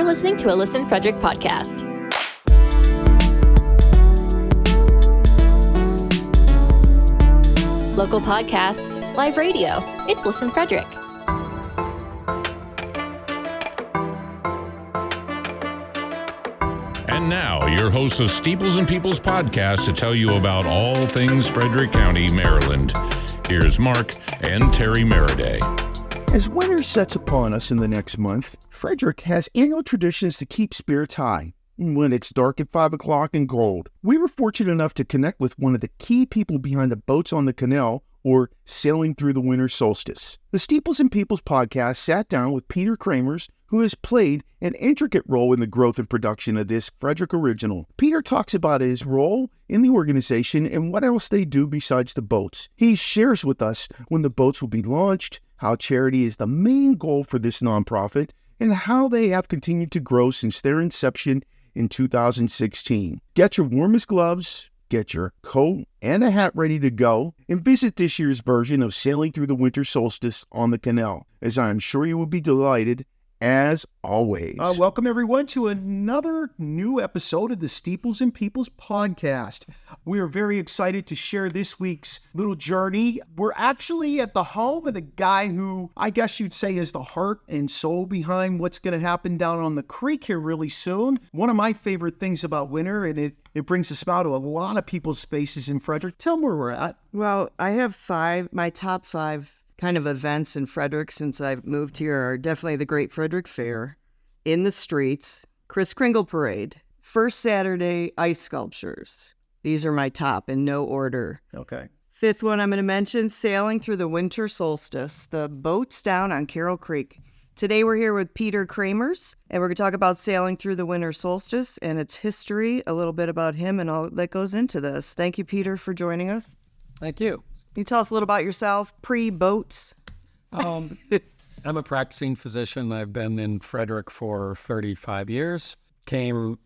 listening to a Listen Frederick podcast. Local podcasts, live radio. It's Listen Frederick. And now, your hosts of Steeples and Peoples podcast to tell you about all things Frederick County, Maryland. Here's Mark and Terry Meriday. As winter sets upon us in the next month, Frederick has annual traditions to keep spirits high. When it's dark at 5 o'clock and cold, we were fortunate enough to connect with one of the key people behind the boats on the canal, or sailing through the winter solstice. The Steeples and Peoples podcast sat down with Peter Kremers, who has played an intricate role in the growth and production of this Frederick original. Peter talks about his role in the organization and what else they do besides the boats. He shares with us when the boats will be launched, how charity is the main goal for this nonprofit, and how they have continued to grow since their inception in 2016. Get your warmest gloves, get your coat and a hat ready to go, and visit this year's version of Sailing Through the Winter Solstice on the canal, as I am sure you will be delighted, as always. Welcome, everyone, to another new episode of the Steeples and Peoples podcast. We are very excited to share this week's little journey. We're actually at the home of the guy who I guess you'd say is the heart and soul behind what's going to happen down on the creek here really soon. One of my favorite things about winter, and it brings a smile to a lot of people's faces in Frederick. Tell them where we're at. Well, I have my top five kind of events in Frederick since I've moved here are definitely the Great Frederick Fair, In the Streets, Kris Kringle Parade, First Saturday Ice Sculptures. These are my top in no order. Okay. Fifth one I'm going to mention, Sailing Through the Winter Solstice, the boats down on Carroll Creek. Today we're here with Peter Kremers, and we're going to talk about sailing through the winter solstice and its history, a little bit about him and all that goes into this. Thank you, Peter, for joining us. Thank you. Can you tell us a little about yourself, pre-boats? I'm a practicing physician. I've been in Frederick for 35 years. Came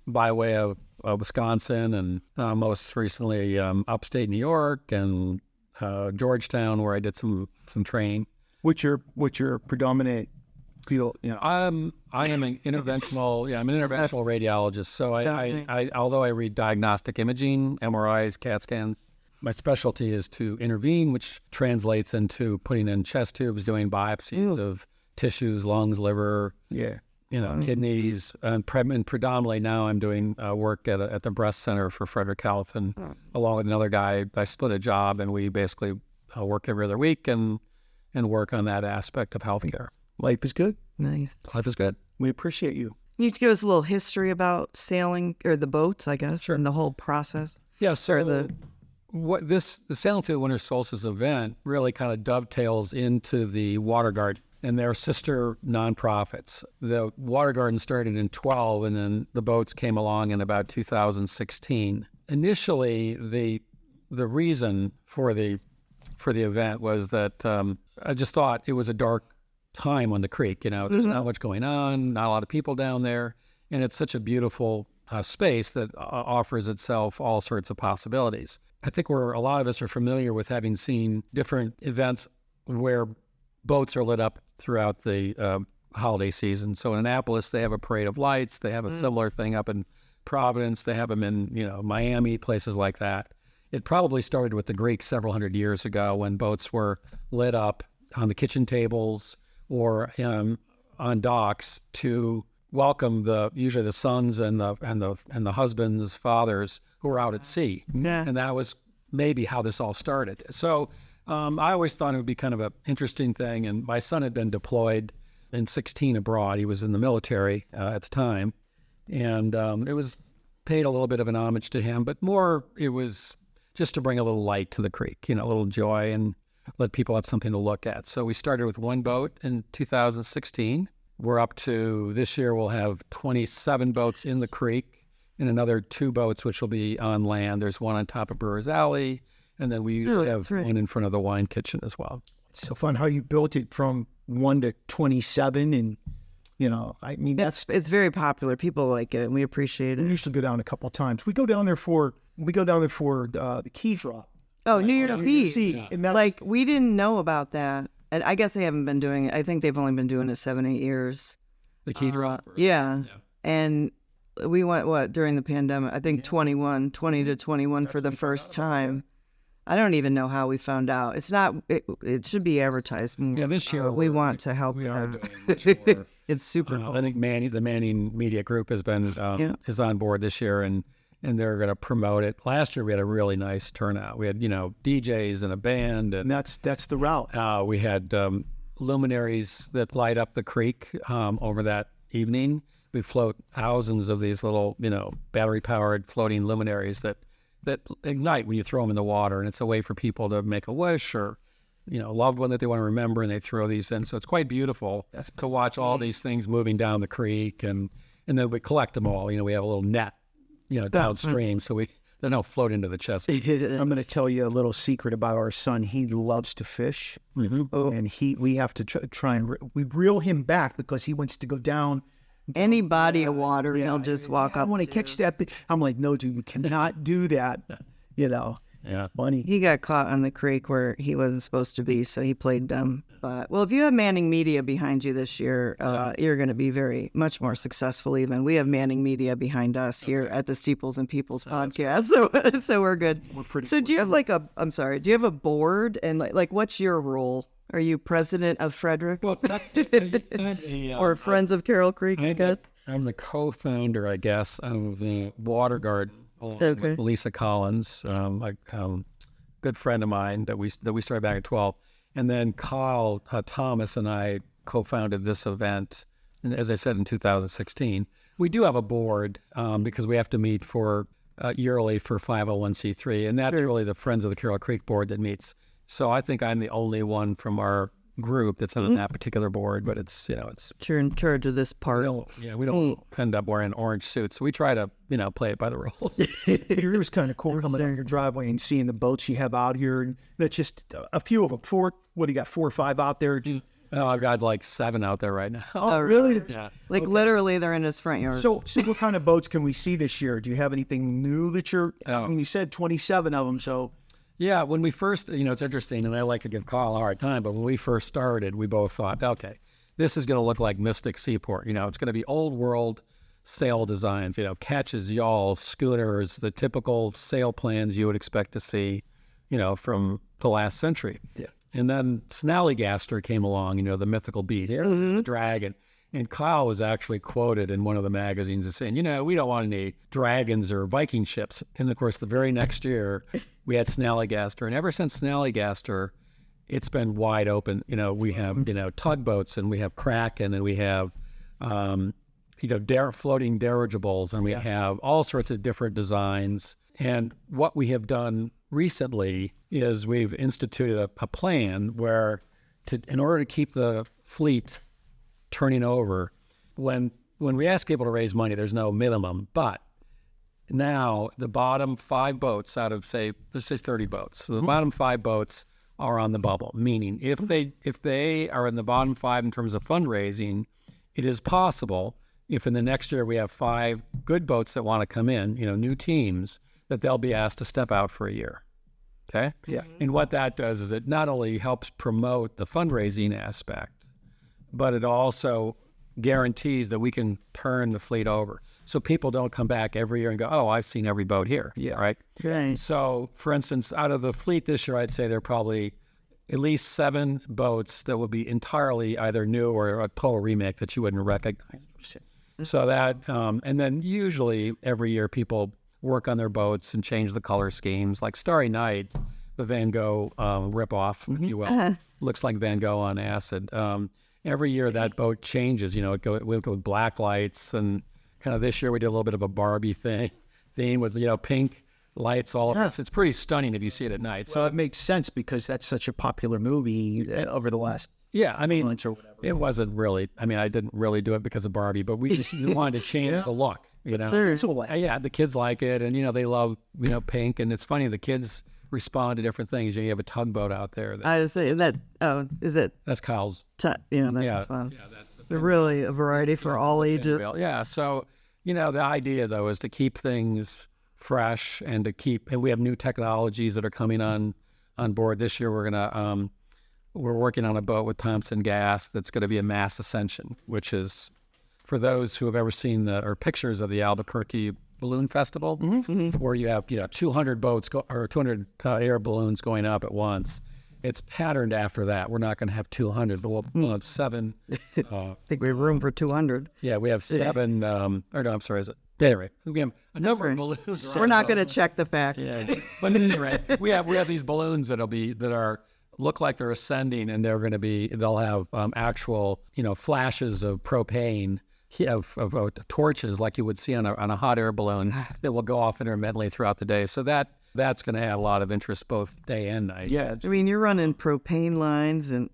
by way of Wisconsin and most recently upstate New York and Georgetown, where I did some training. What's your predominant field? You know, I am an interventional. I'm an interventional radiologist. So I although I read diagnostic imaging, MRIs, CAT scans, my specialty is to intervene, which translates into putting in chest tubes, doing biopsies of tissues, lungs, liver, kidneys, and predominantly now I'm doing work at the breast center for Frederick Health, and along with another guy, I split a job, and we basically work every other week and work on that aspect of healthcare. life is good. Nice. Life is good. We appreciate you. Can you give us a little history about sailing, or the boats, I guess, and the whole process? Yeah, sir. The Sailing Through the Winter Solstice event really kind of dovetails into the Water Garden and their sister nonprofits. The Water Garden started in 12, and then the boats came along in about 2016. Initially, the reason for the event was that I just thought it was a dark time on the creek. There's not much going on, not a lot of people down there, and it's such a beautiful space that offers itself all sorts of possibilities. I think a lot of us are familiar with having seen different events where boats are lit up throughout the holiday season. So in Annapolis, they have a parade of lights. They have a similar thing up in Providence. They have them in Miami, places like that. It probably started with the Greeks several hundred years ago when boats were lit up on the kitchen tables or on docks to welcome usually the sons and the husbands, fathers who were out at sea. Yeah. And that was maybe how this all started. So I always thought it would be kind of an interesting thing. And my son had been deployed in 16 abroad. He was in the military at the time. And it was paid a little bit of an homage to him, but more it was just to bring a little light to the creek, a little joy, and let people have something to look at. So we started with one boat in 2016. We're up to, this year we'll have 27 boats in the creek and another 2 boats which will be on land. There's one on top of Brewer's Alley, and then we usually have one in front of the wine kitchen as well. It's so fun how you built it from 1 to 27, and it's very popular. People like it, and we appreciate it. We used to go down a couple of times. We go down there for the key drop. Oh, New Year's Eve. Yeah. And we didn't know about that. And I guess they haven't been doing it. I think they've only been doing it 7-8 years. The key drop? Yeah. And we went, during the pandemic? I think 20 to 21 for the first time. I don't even know how we found out. It's not, it should be advertised more. Yeah, this year we want to help we are them. doing much more. It's super cool. I think the Manning Media Group has been is on board this year, and they're going to promote it. Last year we had a really nice turnout. We had DJs and a band, and that's the route. we had luminaries that light up the creek over that evening. We float thousands of these little battery powered floating luminaries that ignite when you throw them in the water, and it's a way for people to make a wish or loved one that they want to remember, and they throw these in. So it's quite beautiful to watch all these things moving down the creek, and then we collect them all. We have a little net, downstream, so they don't float into the Chesapeake. I'm going to tell you a little secret about our son. He loves to fish, and we have to try and we reel him back because he wants to go down. Any body of water, he'll just walk up. I want to catch that. I'm like, no, dude, you cannot do that. It's funny. He got caught on the creek where he wasn't supposed to be, so he played dumb. But if you have Manning Media behind you this year, you're going to be much more successful. Even we have Manning Media behind us here at the Steeples and Peoples podcast, so we're good. We're pretty. So do you have do you have a board, and like what's your role? Are you president of Frederick? Well, or Friends of Carroll Creek, I guess? I'm the co-founder, I guess, of the Water Garden with Lisa Collins, a good friend of mine that we started back at 12. And then Kyle Thomas and I co-founded this event, and as I said, in 2016. We do have a board because we have to meet for yearly for 501c3, and that's really the Friends of the Carroll Creek board that meets. So I think I'm the only one from our group that's on that particular board, but it's you're in charge of this part. We don't end up wearing orange suits. So we try to play it by the rules. It was kind of cool coming down your driveway and seeing the boats you have out here, and that's just a few of them. What do you got? 4 or 5 out there? Oh, I've got like 7 out there right now. Oh, really? Yeah. Literally, they're in his front yard. So what kind of boats can we see this year? Do you have anything new that you're? You said 27 of them, so. Yeah, when we first, it's interesting, and I like to give Kyle a hard time, but when we first started, we both thought, okay, this is going to look like Mystic Seaport. It's going to be old world sail designs, catches, yawls, schooners, the typical sail plans you would expect to see, from the last century. Yeah. And then Snallygaster came along, the mythical beast, the dragon. And Kyle was actually quoted in one of the magazines as saying, we don't want any dragons or Viking ships. And of course, the very next year, we had Snallygaster. And ever since Snallygaster, it's been wide open. We have, tugboats, and we have Kraken, and we have, floating dirigibles, and we have all sorts of different designs. And what we have done recently is we've instituted a plan where in order to keep the fleet turning over, when we ask people to raise money, there's no minimum, but now the bottom 5 boats out of let's say 30 boats, so the bottom 5 boats are on the bubble, meaning if they are in the bottom 5 in terms of fundraising, it is possible if in the next year we have 5 good boats that want to come in, new teams, that they'll be asked to step out for a year. Okay? Yeah. And what that does is it not only helps promote the fundraising aspect, but it also guarantees that we can turn the fleet over. So people don't come back every year and go, oh, I've seen every boat here. Yeah. Right? Okay. So, for instance, out of the fleet this year, I'd say there are probably at least 7 boats that will be entirely either new or a total remake that you wouldn't recognize. So that, and then usually every year people work on their boats and change the color schemes. Like Starry Night, the Van Gogh ripoff, if you will, looks like Van Gogh on acid. Every year that boat changes, we went with black lights, and kind of this year we did a little bit of a Barbie theme with, pink lights all over. It's pretty stunning if you see it at night. So it makes sense because that's such a popular movie over the last months or whatever. It wasn't really, I didn't really do it because of Barbie, but we just wanted to change the look, Sure. Yeah, the kids like it, and, they love, pink, and it's funny, the kids respond to different things. You have a tugboat out there. I was saying that. Oh, is it? That's Kyle's. That's fun. Yeah, it's really a variety for all ages. Yeah. So, the idea though is to keep things fresh and and we have new technologies that are coming on board this year. We're working on a boat with Thompson Gas that's going to be a mass ascension, which is for those who have ever seen or pictures of the Albuquerque Balloon Festival, where you have 200 boats or 200 air balloons going up at once. It's patterned after that. We're not going to have 200, but we'll have 7. I think we have room for 200. Yeah, we have 7. Or no, I'm sorry. Is it? Anyway, we have a number of balloons. We're not going to check the fact. Yeah, but anyway, we have these balloons that look like they're ascending, and they'll have actual flashes of propane. Of torches like you would see on a hot air balloon that will go off intermittently throughout the day. So that's going to add a lot of interest both day and night. Yeah. I mean, you're running propane lines, and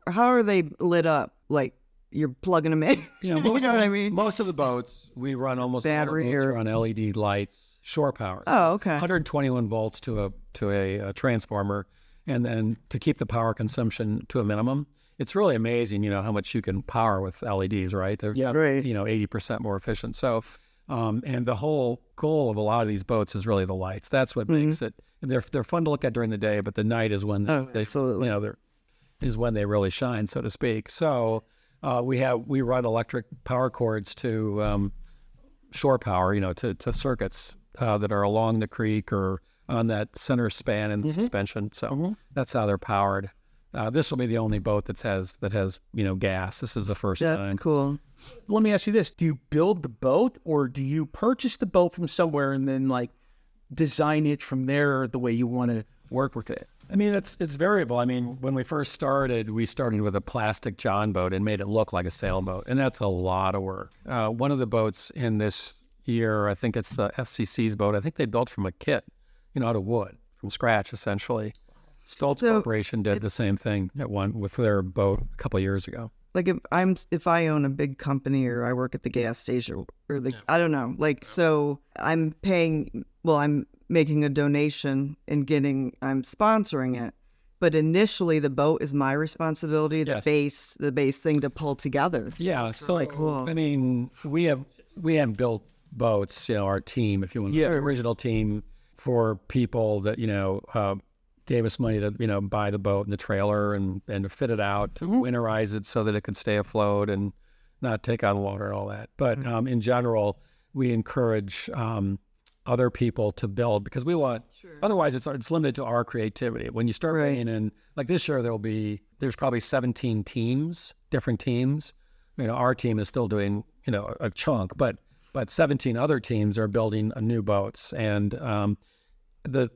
how are they lit up? Like you're plugging them in? You know what I mean? Most of the boats we run almost battery all the boats are on LED lights, shore power. Oh, okay. 121 volts to a transformer, and then to keep the power consumption to a minimum. It's really amazing, how much you can power with LEDs, right? They're, right. 80% more efficient. So, and the whole goal of a lot of these boats is really the lights. That's what makes it. They're fun to look at during the day, but the night is when is when they really shine, so to speak. So, we run electric power cords to shore power, to circuits that are along the creek or on that center span in the suspension. So that's how they're powered. This will be the only boat that has gas. This is the first time. That's cool. Let me ask you this. Do you build the boat, or do you purchase the boat from somewhere and then design it from there the way you want to work with it? I mean, it's variable. I mean, when we first started, we started with a plastic john boat and made it look like a sailboat, and that's a lot of work. One of the boats in this year, I think it's the FCC's boat. I think they built from a kit, out of wood, from scratch, essentially. Stoltz Corporation did the same thing with their boat a couple of years ago. Like if I own a big company or I work at the gas station or I don't know, so I'm paying. Well, I'm making a donation and I'm sponsoring it, but initially the boat is my responsibility. The base thing to pull together. Yeah, it's really cool. I mean, we have built boats. Our team, if you want, the original team for people that gave us money to buy the boat and the trailer and to fit it out, to winterize it so that it could stay afloat and not take on water and all that. But in general, we encourage other people to build because we want. Otherwise, it's limited to our creativity. When you start bringing in, like this year, there's probably 17 teams, different teams. Our team is still doing a chunk, but 17 other teams are building new boats and. The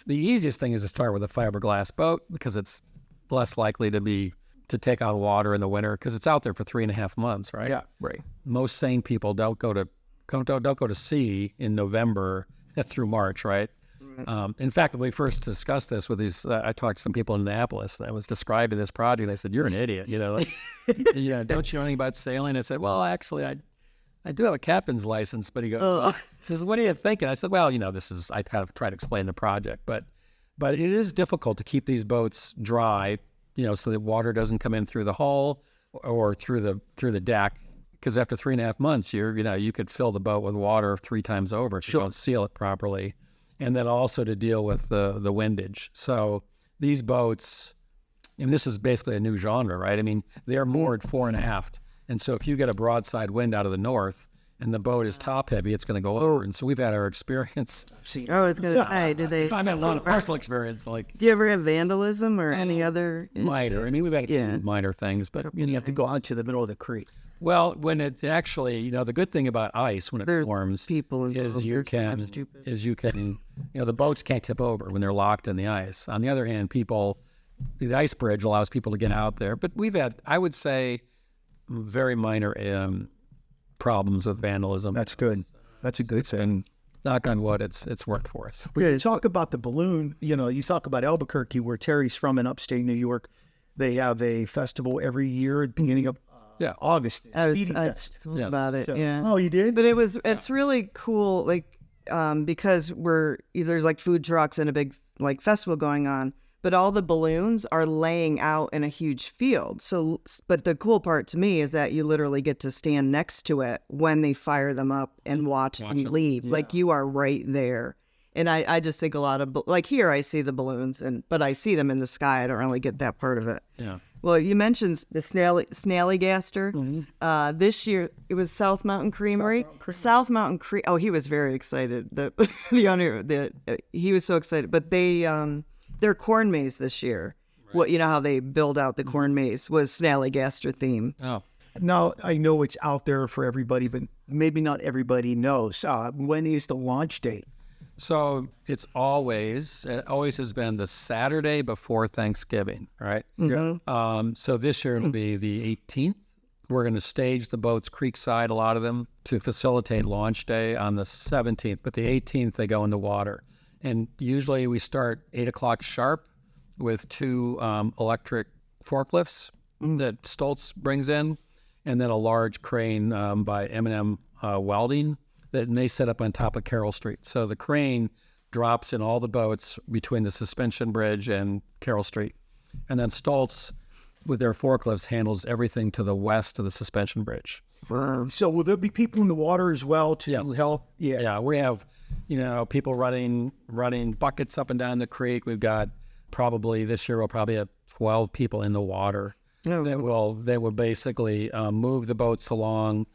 easiest thing is to start with a fiberglass boat because it's less likely to take on water in the winter because it's out there for 3.5 months, right? Yeah, right. Most sane people don't go to sea in November through March, right? In fact, when we first discussed this with these, I talked to some people in Annapolis and I was describing this project. And they said, "You're an idiot, don't you know anything about sailing?" I said, "Well, actually, I do have a captain's license," but he goes, says, "What are you thinking?" I said, "Well, I kind of try to explain the project, but it is difficult to keep these boats dry, so that water doesn't come in through the hull or through the deck, because after 3.5 months, you could fill the boat with water 3 times over if you don't seal it properly, and then also to deal with the windage. So these boats, and this is basically a new genre, right? I mean, they're moored fore and aft. And so if you get a broadside wind out of the north and the boat is top heavy, it's going to go over. And so we've had our experience. It's going to say, did they? I've had a lot of personal experience. Do you ever have vandalism or any other? Minor. I mean, we've had minor things, but you have to go out to the middle of the creek. Well, when it's actually, the good thing about ice when it forms is you can, the boats can't tip over when they're locked in the ice. On the other hand, the ice bridge allows people to get out there. But we've had, I would say, very minor problems with vandalism. That's good. That's a good thing. Knock on wood, it's worked for us. We talk about the balloon. You talk about Albuquerque, where Terry's from in upstate New York. They have a festival every year at the beginning of August. I told about it. Oh, you did? But it's really cool, because there's food trucks and a big festival going on. But all the balloons are laying out in a huge field. So, but the cool part to me is that you literally get to stand next to it when they fire them up and watch them leave. Yeah. You are right there. And I just think a lot of, here I see the balloons, but I see them in the sky. I don't really get that part of it. Yeah. Well, you mentioned the Snallygaster. This year it was South Mountain Creamery. South Mountain Creamery. Oh, he was very excited. The owner, he was so excited. But their corn maze this year. Right. What, you know how they build out the corn maze was Snallygaster theme. Oh. Now, I know it's out there for everybody, but maybe not everybody knows. When is the launch date? So it always has been the Saturday before Thanksgiving, right? Mm-hmm. So this year it'll be the 18th. We're going to stage the boats creekside, a lot of them, to facilitate launch day on the 17th. But the 18th, they go in the water. And usually we start 8 o'clock sharp with 2 electric forklifts that Stoltz brings in, and then a large crane by M&M Welding and they set up on top of Carroll Street. So the crane drops in all the boats between the suspension bridge and Carroll Street. And then Stoltz, with their forklifts, handles everything to the west of the suspension bridge. So will there be people in the water as well to help? Yeah, we have, people running buckets up and down the creek. We've got this year we'll probably have 12 people in the water. They will basically move the boats along.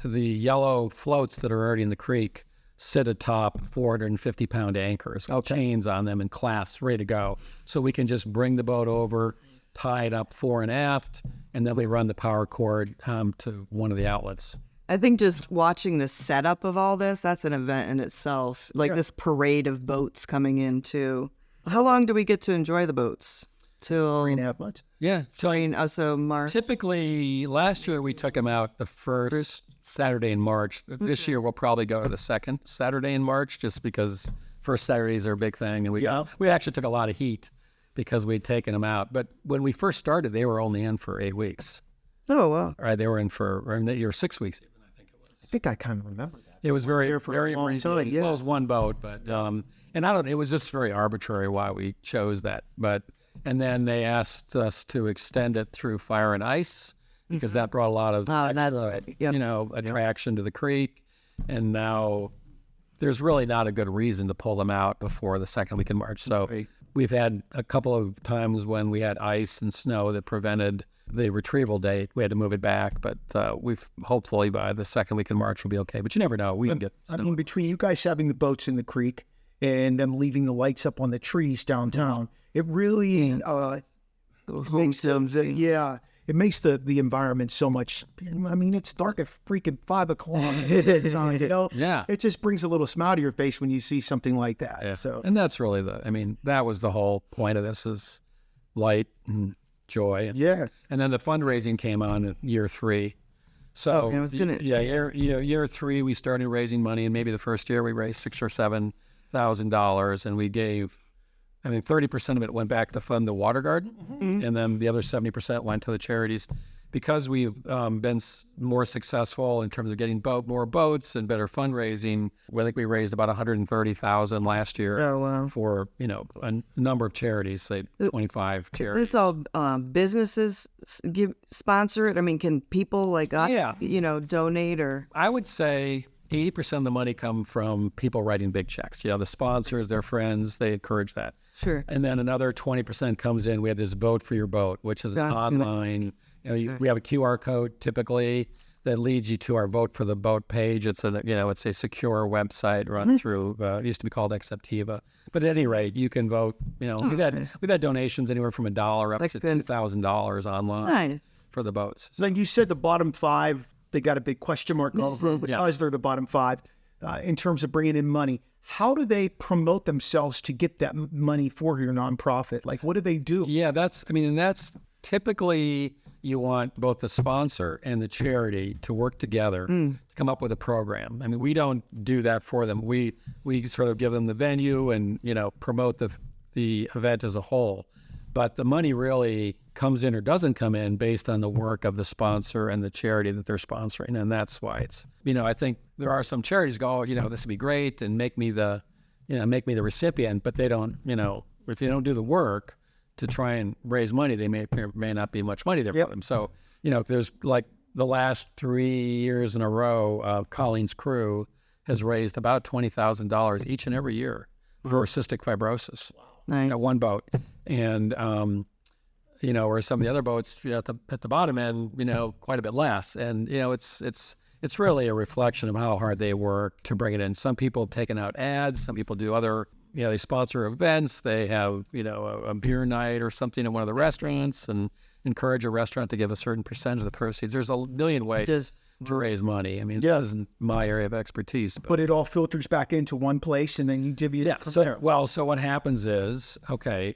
The yellow floats that are already in the creek sit atop 450-pound anchors with chains on them and clasps ready to go. So we can just bring the boat over, tie it up fore and aft, and then we run the power cord to one of the outlets. I think just watching the setup of all this, that's an event in itself. This parade of boats coming in too. How long do we get to enjoy the boats? Till 3.5 months. Yeah. So March. Typically, last year we took them out the first Saturday in March. This year we'll probably go to the second Saturday in March, just because first Saturdays are a big thing, and we actually took a lot of heat because we'd taken them out. But when we first started, they were only in for 8 weeks. Oh wow! All right, they were in for 6 weeks even. I think it was. I think I kind of remember that. It was very a long time. Yeah. Well, it was one boat, but and I don't. It was just very arbitrary why we chose that, but. And then they asked us to extend it through fire and ice because that brought a lot of attraction to the creek. And now there's really not a good reason to pull them out before the second week in March. So we've had a couple of times when we had ice and snow that prevented the retrieval date. We had to move it back, but we've hopefully by the second week in March we'll be okay. But you never know. We can get snow. I mean, between you guys having the boats in the creek and them leaving the lights up on the trees downtown, it really makes it makes the environment so much. I mean, it's dark at freaking 5 o'clock. Yeah. It just brings a little smile to your face when you see something like that. Yeah. So, and that's really that was the whole point of this, is light and joy. And then the fundraising came on in year 3. So year 3 we started raising money, and maybe the first year we raised $6,000 or $7,000, and we gave. 30% of it went back to fund the water garden, and then the other 70% went to the charities. Because we've been more successful in terms of getting more boats and better fundraising. I think we raised about $130,000 last year for a number of charities, say 25 charities. Is this all businesses sponsor it? I mean, can people like us, donate or? I would say 80% of the money come from people writing big checks. The sponsors, their friends, they encourage that. Sure. And then another 20% comes in. We have this Vote for Your Boat, which is an online. We have a QR code typically that leads you to our Vote for the Boat page. It's a secure website run through. It used to be called Acceptiva. But at any rate, you can vote. We've had donations anywhere from $1 up to $2,000 online for the boats. So like you said, the bottom 5. They got a big question mark over because they're the bottom 5 in terms of bringing in money. How do they promote themselves to get that money for your nonprofit? Like, what do they do? Yeah, that's typically you want both the sponsor and the charity to work together to come up with a program. We don't do that for them. We sort of give them the venue and, promote the event as a whole. But the money really comes in or doesn't come in based on the work of the sponsor and the charity that they're sponsoring. And that's why it's, I think there are some charities go, this would be great and make me the recipient, but they don't, if they don't do the work to try and raise money, they may not be much money there for them. So, there's like the last 3 years in a row, Colleen's crew has raised about $20,000 each and every year for cystic fibrosis. Nice. One boat. And Or some of the other boats, at the bottom end, quite a bit less. And it's really a reflection of how hard they work to bring it in. Some people have taken out ads. Some people do other, they sponsor events. They have, a beer night or something at one of the restaurants and encourage a restaurant to give a certain percentage of the proceeds. There's a million ways to raise money. I mean, this isn't my area of expertise. But it all filters back into one place, and then you divvy it from there. Well, so what happens is,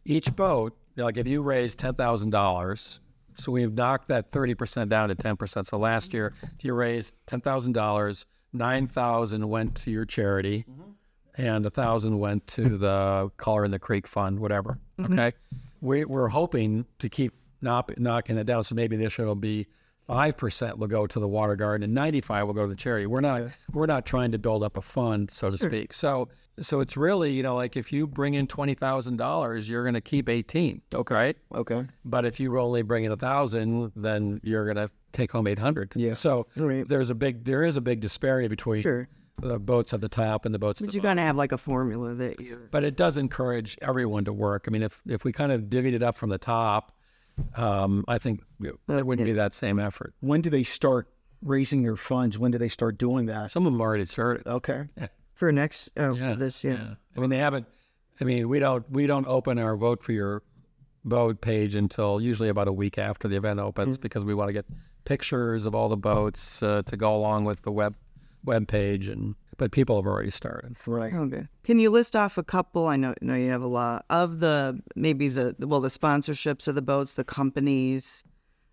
each boat, like if you raise $10,000, so we've knocked that 30% down to 10%. So last year, if you raised $10,000, $9,000 went to your charity, and $1,000 went to the Color in the Creek Fund, whatever. Okay, we're hoping to keep knocking it down. So maybe this year will be 5% will go to the water garden and 95% will go to the charity. We're not trying to build up a fund, so to speak. So it's really, like if you bring in $20,000, you're going to keep 18. Okay. Right? Okay. But if you only bring in 1,000, then you're going to take home 800. Yeah. So there is a big disparity between the boats at the top and the boats at the bottom. But you're going to have like a formula that you. But it does encourage everyone to work. I mean, if we kind of divvied it up from the top, I think it wouldn't be that same effort. When do they start raising their funds? When do they start doing that? Some of them already started. Okay. For next, for this, I mean, they haven't. I mean, we don't open our vote for your boat page until usually about a week after the event opens because we want to get pictures of all the boats to go along with the web page. But people have already started. Right. Okay. Can you list off a couple? I know you have a lot of the sponsorships of the boats, the companies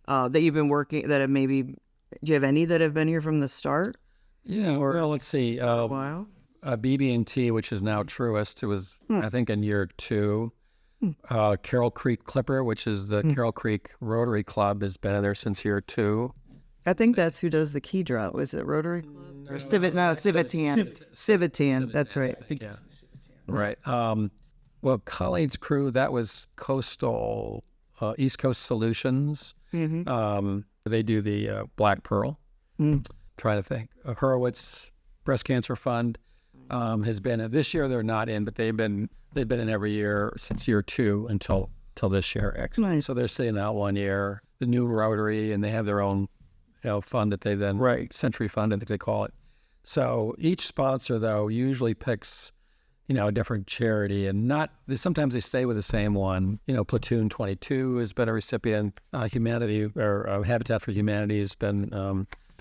that you've been working that have maybe. Do you have any that have been here from the start? Yeah. Well, let's see. Wow. BB&T, which is now Truist, it was I think in year 2. Carroll Creek Clipper, which is the Carroll Creek Rotary Club, has been in there since year 2. I think that's who does the key drop. Was it Rotary Club? Or Civitan. Civitan. That's right. I think it's the Civitan. Right. Well, Colleen's crew, that was Coastal East Coast Solutions. They do the Black Pearl. Trying to think. Hurwitz Breast Cancer Fund has been. This year they're not in, but they've been in every year since year 2 until this year. Excellent. Nice. So they're sitting out 1 year. The new Rotary, and they have their own fund that they then Century Fund, I think they call it. So each sponsor though usually picks a different charity, and sometimes they stay with the same one. Platoon 22 has been a recipient. Humanity or Habitat for Humanity has been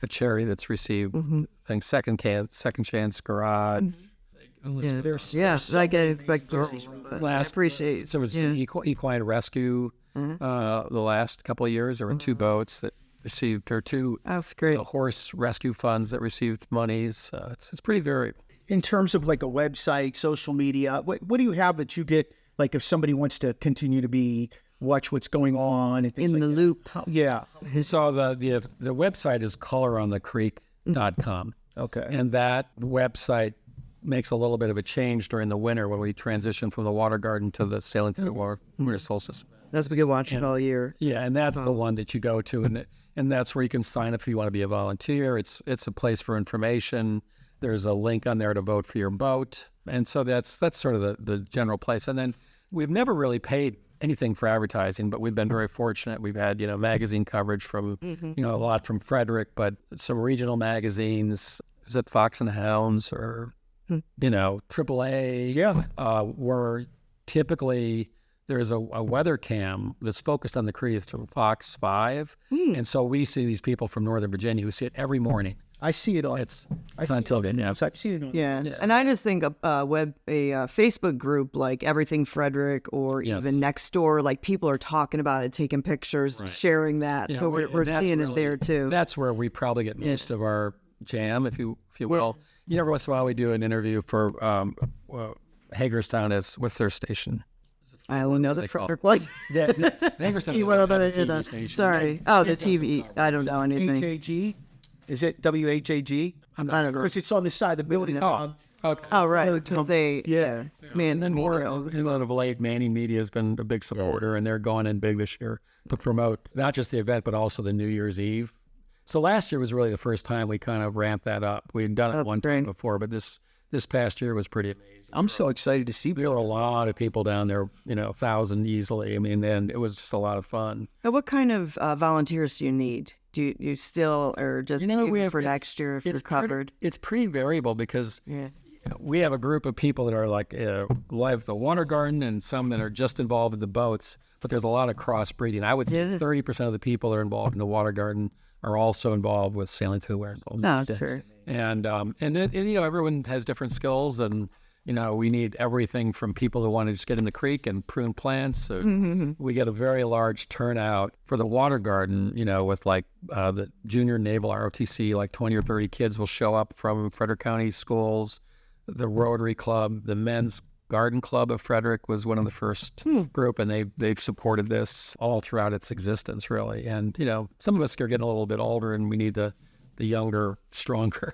a charity that's received. I think Second Chance Garage. I get expectations. I appreciate. So it was Equine Rescue. The last couple of years there were 2 boats that received, or 2 That's great. Horse rescue funds that received monies. It's pretty varied. In terms of like a website, social media, what do you have that you get, like if somebody wants to continue to watch what's going on and things In like the that? loop. Yeah. So the website is coloronthecreek.com. Okay. And that website makes a little bit of a change during the winter when we transition from the water garden to the sailing through the winter solstice. That's we can watch it all year. Yeah, and that's the one that you go to, and that's where you can sign up if you want to be a volunteer. It's a place for information. There's a link on there to vote for your boat, and so that's sort of the general place. And then we've never really paid anything for advertising, but we've been very fortunate. We've had magazine coverage from a lot from Frederick, but some regional magazines. Is it Fox and Hounds or AAA? Yeah. Where typically there's a weather cam that's focused on the creek from Fox 5. And so we see these people from Northern Virginia who see it every morning. I see it on. It's on television. Yeah. I've seen it on. Yeah. And I just think a Facebook group like Everything Frederick or even Next Door, like people are talking about it, taking pictures, sharing that. Yeah, so we're seeing it there too. That's where we probably get most of our jam, if you will. Every once in a while we do an interview for Hagerstown. What's their station? I don't know the Frederick one. Hagerstown. You went over there to the. Sorry. Oh, the TV. I don't know anything. HAG? Is it WHAG? I don't know. Because it's on the side of the building. Okay. Oh, right. Because man, And then more of late, Manning Media has been a big supporter, and they're going in big this year to promote not just the event, but also the New Year's Eve. So last year was really the first time we kind of ramped that up. We had done it one time before, but this this past year was pretty amazing. I'm so excited to see. There were a lot of people down there, 1,000 easily. I mean, and it was just a lot of fun. Now, what kind of volunteers do you need? Do you still, or just even for next year if you're covered? It's pretty variable because we have a group of people that are like live the water garden and some that are just involved in the boats, but there's a lot of crossbreeding. I would say 30% of the people that are involved in the water garden are also involved with sailing through the winter solstice. No, sure. And everyone has different skills, and we need everything from people who want to just get in the creek and prune plants. So we get a very large turnout for the water garden, with like the junior naval ROTC, like 20 or 30 kids will show up from Frederick County schools. The Rotary Club, the Men's Garden Club of Frederick was one of the first group, and they've supported this all throughout its existence, really. And, some of us are getting a little bit older, and we need the younger, stronger,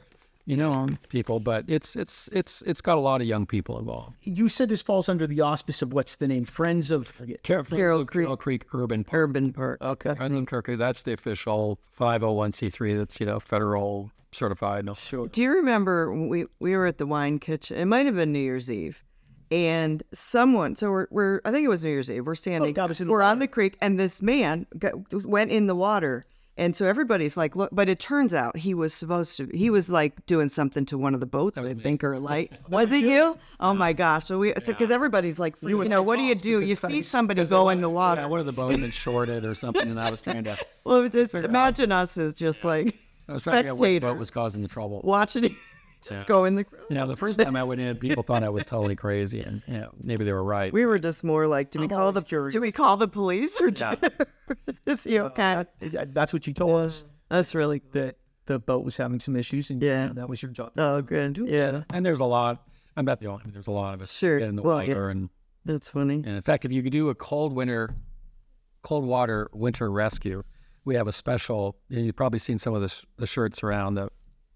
people, but it's got a lot of young people involved. You said this falls under the auspice of what's the name? Friends of Carroll Creek Urban Park. Urban Park. Okay. Urban Park, that's the official 501c3 that's, federal certified. No. Sure. Do you remember when we were at the wine kitchen? It might have been New Year's Eve. And someone, so we're I think it was New Year's Eve. We're standing, we're on the creek, and this man went in the water. And so everybody's like, look, but it turns out he was like doing something to one of the boats, I think, or light. Was it you? Oh my gosh. So because everybody's like, what do you do? You see somebody go in the water. Yeah, one of the boatmen shorted or something, and I was trying to. Well, just imagine us as just like I was trying to figure out which boat was causing the trouble. Watching it. Just go in the. The first time I went in, people thought I was totally crazy, and maybe they were right. We were just more like, do we call the police or is he okay? That's what you told us. That's really that the boat was having some issues, and that was your job. Oh, good. Yeah. And there's a lot. I'm not the only. There's a lot of us. Sure. Get in the water, and that's funny. And in fact, if you could do a cold water winter rescue, we have a special. You've probably seen some of the shirts around the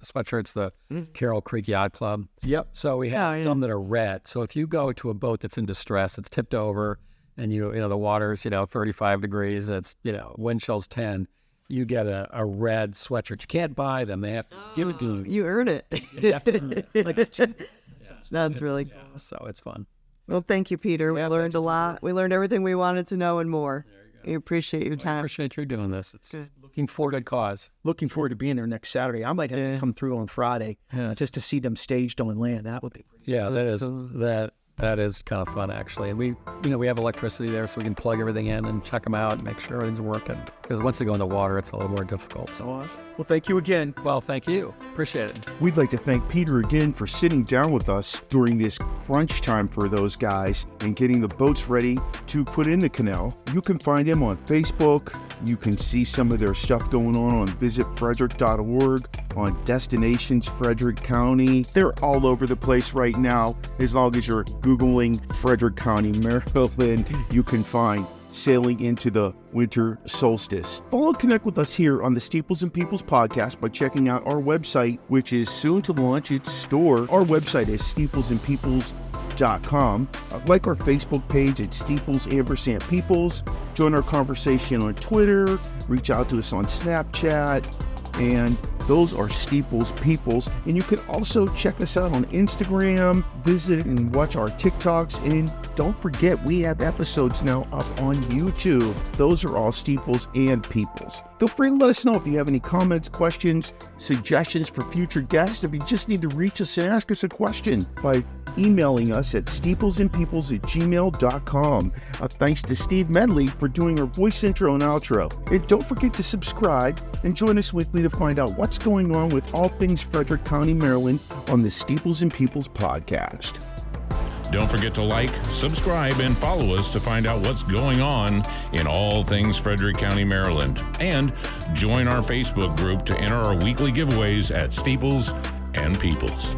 sweatshirts, the Carroll Creek Yacht Club. Yep. So we have some that are red. So if you go to a boat that's in distress, it's tipped over, and the water's 35 degrees, and it's wind chill's 10, you get a red sweatshirt. You can't buy them; they have to give it to you. You earn it. You have to earn it. That's really cool. Yeah, so it's fun. Well, thank you, Peter. We learned a lot. We learned everything we wanted to know and more. We appreciate your time. I appreciate you doing this. It's looking forward to a cause. Looking forward to being there next Saturday. I might have to come through on Friday just to see them staged on land. That would be pretty. Yeah, that is kind of fun, actually. And we have electricity there, so we can plug everything in and check them out and make sure everything's working. Because once they go in the water, it's a little more difficult. So. Well, thank you again. Well, thank you. Appreciate it. We'd like to thank Peter again for sitting down with us during this crunch time for those guys and getting the boats ready to put in the canal. You can find them on Facebook. You can see some of their stuff going on visitfrederick.org, on Destinations Frederick County. They're all over the place right now. As long as you're Googling Frederick County, Maryland, you can find sailing into the winter solstice. Follow and connect with us here on the Steeples and Peoples podcast by checking out our website, which is soon to launch its store. Our website is steeplesandpeoples.com. Like our Facebook page at Steeples&Peoples. Join our conversation on Twitter. Reach out to us on Snapchat. And those are Steeples Peoples. And you can also check us out on Instagram, visit and watch our TikToks. And don't forget, we have episodes now up on YouTube. Those are all Steeples and Peoples. Feel free to let us know if you have any comments, questions, suggestions for future guests. If you just need to reach us and ask us a question by emailing us at steeplesandpeoples@gmail.com. Thanks to Steve Medley for doing our voice intro and outro. And don't forget to subscribe and join us weekly to find out what's going on with all things Frederick County, Maryland on the Steeples and Peoples podcast. Don't forget to like, subscribe, and follow us to find out what's going on in all things Frederick County, Maryland. And join our Facebook group to enter our weekly giveaways at Steeples and Peoples.